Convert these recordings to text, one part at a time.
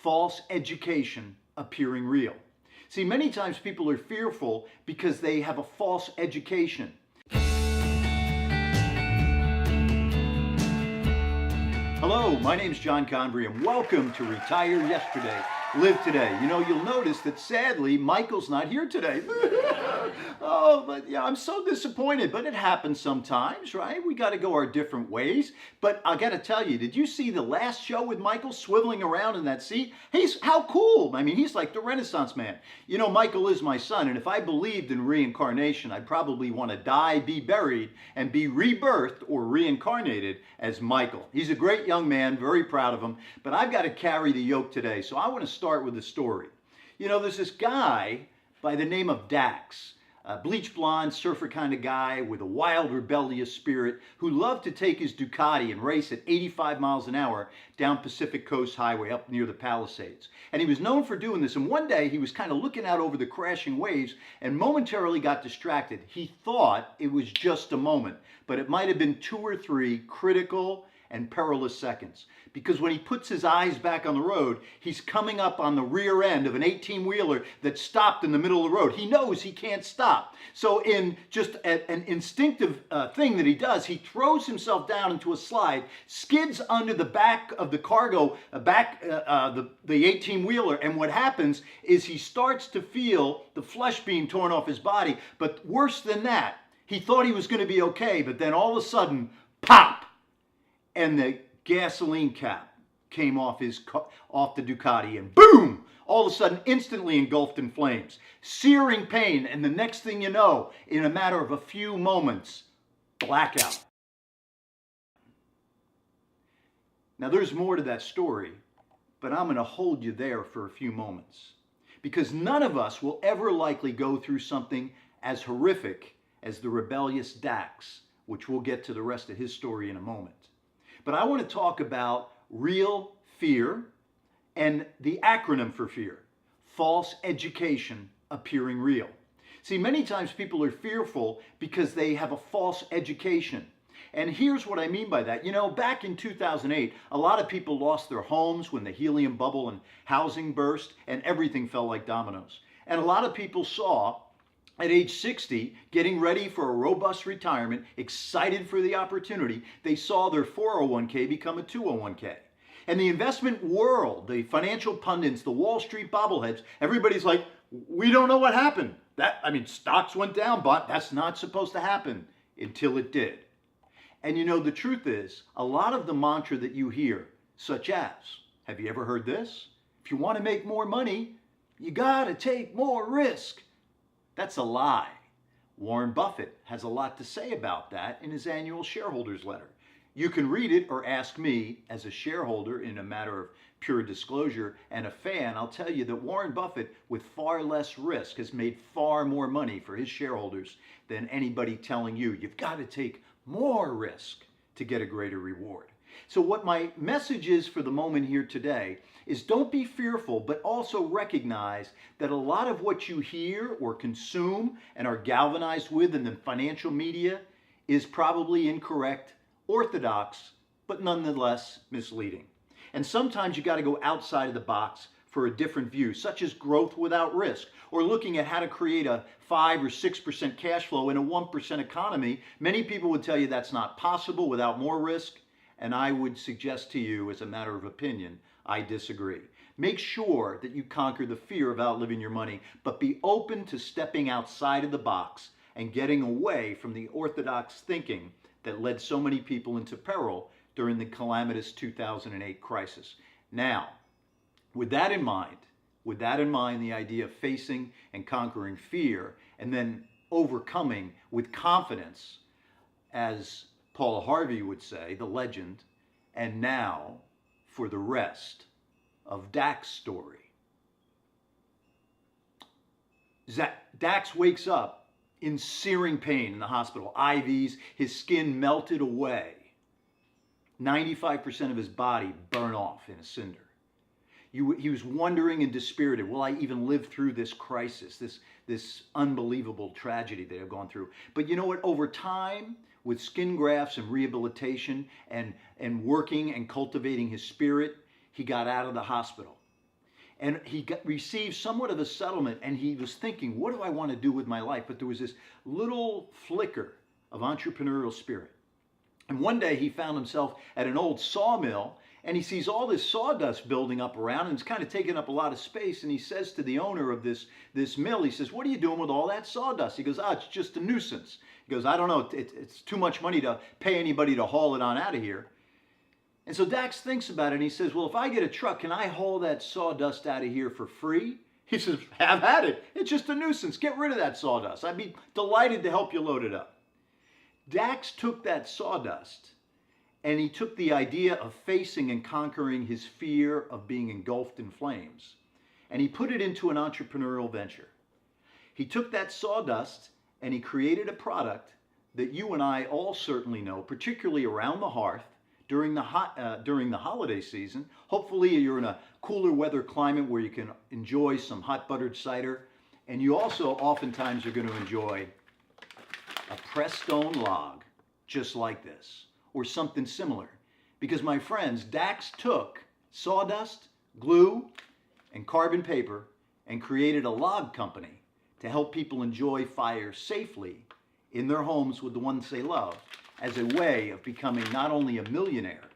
false education appearing real. See, many times people are fearful because they have a false education. Hello, my name is John Convery and welcome to Retire Yesterday, Live Today. You know, you'll notice that sadly, Michael's not here today. Oh, but yeah, I'm so disappointed, but it happens sometimes, right? We got to go our different ways. But I got to tell you, did you see the last show with Michael swiveling around in that seat? How cool. I mean, he's like the Renaissance man. You know, Michael is my son, and if I believed in reincarnation, I'd probably want to die, be buried, and be rebirthed or reincarnated as Michael. He's a great young man, very proud of him, but I've got to carry the yoke today. So I want to start with a story. You know, there's this guy by the name of Dax. A bleach blonde surfer kind of guy with a wild rebellious spirit who loved to take his Ducati and race at 85 miles an hour down Pacific Coast Highway up near the Palisades. And he was known for doing this. And one day he was kind of looking out over the crashing waves and momentarily got distracted. He thought it was just a moment, but it might have been 2 or 3 critical and perilous seconds. Because when he puts his eyes back on the road, he's coming up on the rear end of an 18-wheeler that stopped in the middle of the road. He knows he can't stop. So in just an instinctive thing that he does, he throws himself down into a slide, skids under the back of the cargo, the 18-wheeler, and what happens is he starts to feel the flesh being torn off his body. But worse than that, he thought he was going to be okay, but then all of a sudden, pop! And the gasoline cap came off the Ducati, and boom! All of a sudden, instantly engulfed in flames. Searing pain, and the next thing you know, in a matter of a few moments, blackout. Now, there's more to that story, but I'm going to hold you there for a few moments. Because none of us will ever likely go through something as horrific as the rebellious Dax, which we'll get to the rest of his story in a moment. But I want to talk about real fear and the acronym for fear, false education appearing real. See, many times people are fearful because they have a false education. And here's what I mean by that. You know, back in 2008, a lot of people lost their homes when the helium bubble and housing burst and everything fell like dominoes. And a lot of people saw at age 60, getting ready for a robust retirement, excited for the opportunity, they saw their 401k become a 201k. And the investment world, the financial pundits, the Wall Street bobbleheads, everybody's like, we don't know what happened. Stocks went down, but that's not supposed to happen until it did. And you know, the truth is, a lot of the mantra that you hear, such as, have you ever heard this? If you want to make more money, you got to take more risk. That's a lie. Warren Buffett has a lot to say about that in his annual shareholders letter. You can read it or ask me as a shareholder in a matter of pure disclosure and a fan. I'll tell you that Warren Buffett, with far less risk, has made far more money for his shareholders than anybody telling you you've got to take more risk to get a greater reward. So what my message is for the moment here today is don't be fearful, but also recognize that a lot of what you hear or consume and are galvanized with in the financial media is probably incorrect, orthodox, but nonetheless misleading. And sometimes you got to go outside of the box for a different view, such as growth without risk, or looking at how to create a 5 or 6% cash flow in a 1% economy. Many people would tell you that's not possible without more risk. And I would suggest to you, as a matter of opinion, I disagree. Make sure that you conquer the fear of outliving your money, but be open to stepping outside of the box and getting away from the orthodox thinking that led so many people into peril during the calamitous 2008 crisis. Now, with that in mind, the idea of facing and conquering fear and then overcoming with confidence, as Paul Harvey would say, the legend, and now for the rest of Dax's story. Dax wakes up in searing pain in the hospital, IVs, his skin melted away. 95% of his body burned off in a cinder. He was wondering and dispirited, will I even live through this crisis, this unbelievable tragedy that I've gone through? But you know what? Over time, with skin grafts and rehabilitation and working and cultivating his spirit, he got out of the hospital. And he received somewhat of a settlement, and he was thinking, what do I want to do with my life? But there was this little flicker of entrepreneurial spirit. And one day he found himself at an old sawmill, and he sees all this sawdust building up around, and it's kind of taking up a lot of space. And he says to the owner of this mill, he says, what are you doing with all that sawdust? He goes, it's just a nuisance. He goes, I don't know, it's too much money to pay anybody to haul it on out of here. And so Dax thinks about it, and he says, well, if I get a truck, can I haul that sawdust out of here for free? He says, have at it. It's just a nuisance. Get rid of that sawdust. I'd be delighted to help you load it up. Dax took that sawdust, and he took the idea of facing and conquering his fear of being engulfed in flames, and he put it into an entrepreneurial venture. He took that sawdust and he created a product that you and I all certainly know, particularly around the hearth, during the holiday season. Hopefully you're in a cooler weather climate where you can enjoy some hot buttered cider, and you also oftentimes are going to enjoy a pressed stone log just like this, or something similar. Because my friends, Dax took sawdust, glue, and carbon paper and created a log company to help people enjoy fire safely in their homes with the ones they love, as a way of becoming not only a millionaire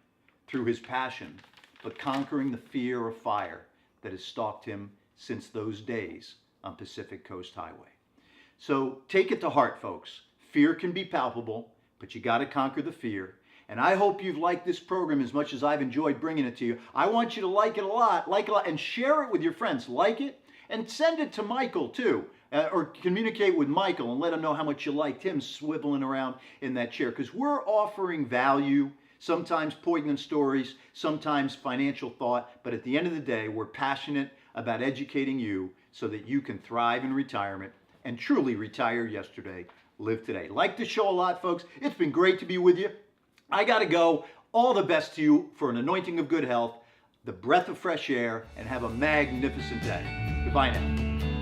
through his passion, but conquering the fear of fire that has stalked him since those days on Pacific Coast Highway. So take it to heart, folks. Fear can be palpable, but you got to conquer the fear. And I hope you've liked this program as much as I've enjoyed bringing it to you. I want you to like it a lot, and share it with your friends. Like it, and send it to Michael too. Or communicate with Michael and let him know how much you liked him swiveling around in that chair. Because we're offering value, sometimes poignant stories, sometimes financial thought. But at the end of the day, we're passionate about educating you so that you can thrive in retirement and truly retire yesterday, live today. Like the show a lot, folks. It's been great to be with you. I got to go. All the best to you for an anointing of good health, the breath of fresh air, and have a magnificent day. Goodbye now.